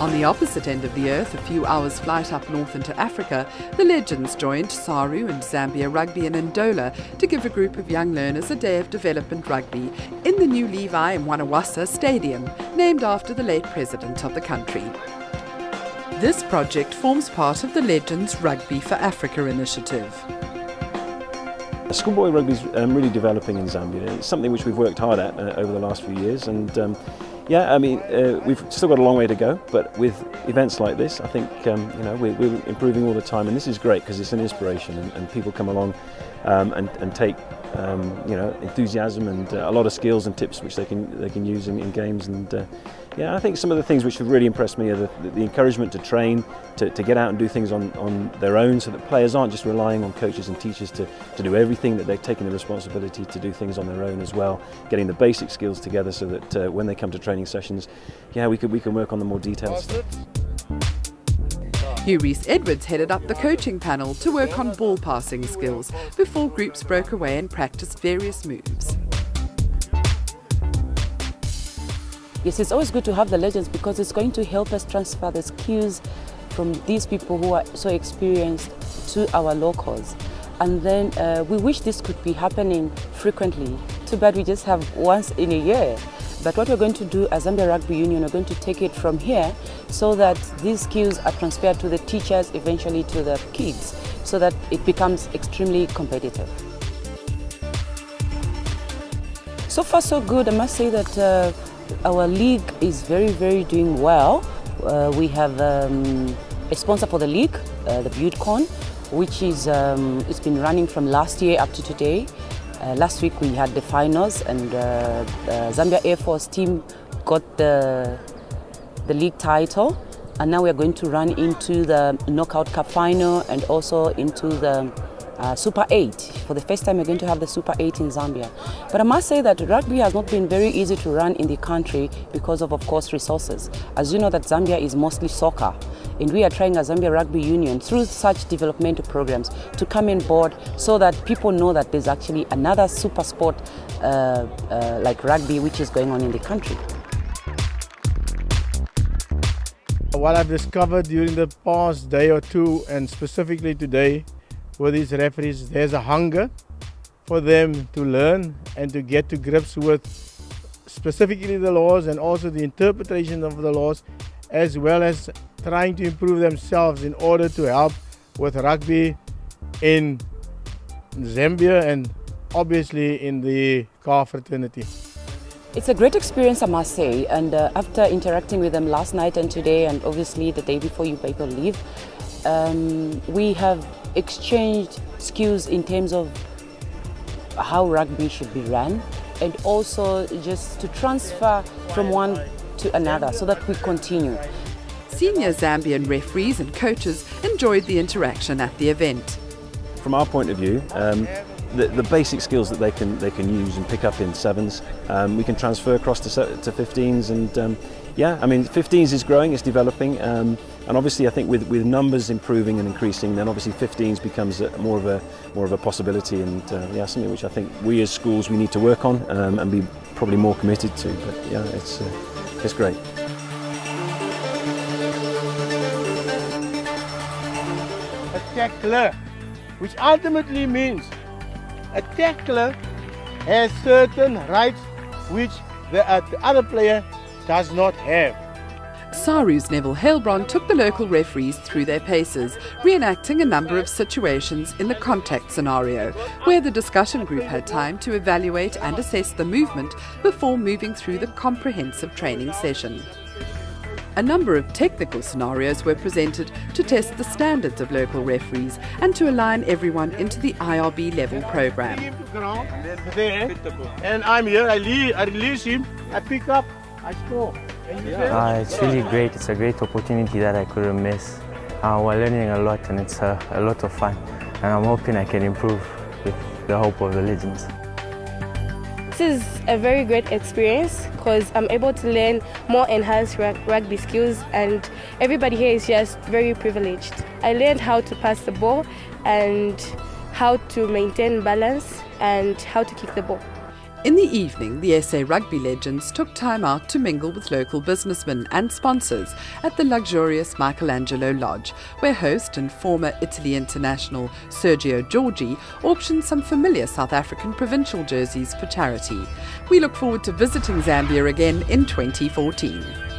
On the opposite end of the earth, a few hours' flight up north into Africa, the legends joined Saru and Zambia Rugby in Ndola to give a group of young learners a day of development rugby in the new Levi Mwanawasa Stadium, named after the late president of the country. This project forms part of the Legends Rugby for Africa initiative. Schoolboy rugby is really developing in Zambia. It's something which we've worked hard at over the last few years, and we've still got a long way to go. But with events like this, I think we're improving all the time, and this is great because it's an inspiration, and people come along and take enthusiasm and a lot of skills and tips which they can use in games. And I think some of the things which have really impressed me are the encouragement to train, to get out and do things on their own, so that players aren't just relying on coaches and teachers to do everything, that they're taking the responsibility to do things on their own as well, getting the basic skills together so that when they come to training sessions, we can work on the more detailed stuff. Hugh Rees-Edwards headed up the coaching panel to work on ball passing skills before groups broke away and practiced various moves. Yes, it's always good to have the legends because it's going to help us transfer the skills from these people who are so experienced to our locals. And then we wish this could be happening frequently. Too bad we just have once in a year. But what we're going to do as Zambia Rugby Union, we're going to take it from here so that these skills are transferred to the teachers, eventually to the kids, so that it becomes extremely competitive. So far so good. I must say that our league is very doing well. We have a sponsor for the league, the ButeCon, which is it's been running from last year up to today. Last week we had the finals, and the Zambia Air Force team got the league title, and now we are going to run into the Knockout Cup final and also into the Super 8. For the first time we're going to have the Super 8 in Zambia. But I must say that rugby has not been very easy to run in the country because of course, resources. As you know that Zambia is mostly soccer, and we are trying as Zambia Rugby Union through such developmental programs to come on board so that people know that there's actually another super sport like rugby which is going on in the country. What I've discovered during the past day or two, and specifically today with these referees, there's a hunger for them to learn and to get to grips with specifically the laws and also the interpretation of the laws, as well as trying to improve themselves in order to help with rugby in Zambia and obviously in the car fraternity. It's a great experience, I must say, and after interacting with them last night and today, and obviously the day before you people leave, we have exchanged skills in terms of how rugby should be run, and also just to transfer from one to another so that we continue. Senior Zambian referees and coaches enjoyed the interaction at the event. From our point of view, the basic skills that they can use and pick up in sevens, we can transfer across to 15s, and 15s is growing, it's developing, and obviously I think with numbers improving and increasing, then obviously 15s becomes more of a possibility, and something which I think we as schools we need to work on and be probably more committed to. But it's great. A tackler, which ultimately means a tackler has certain rights which the other player does not have. Saru's Neville Heilbron took the local referees through their paces, reenacting a number of situations in the contact scenario, where the discussion group had time to evaluate and assess the movement before moving through the comprehensive training session. A number of technical scenarios were presented to test the standards of local referees and to align everyone into the IRB level program. And I'm here, I release him, I pick up, I score. It's really great. It's a great opportunity that I couldn't miss. We're learning a lot, and it's a lot of fun, and I'm hoping I can improve with the help of the legends. This is a very great experience because I'm able to learn more enhanced rugby skills, and everybody here is just very privileged. I learned how to pass the ball and how to maintain balance and how to kick the ball. In the evening, the SA Rugby legends took time out to mingle with local businessmen and sponsors at the luxurious Michelangelo Lodge, where host and former Italy international Sergio Giorgi auctioned some familiar South African provincial jerseys for charity. We look forward to visiting Zambia again in 2014.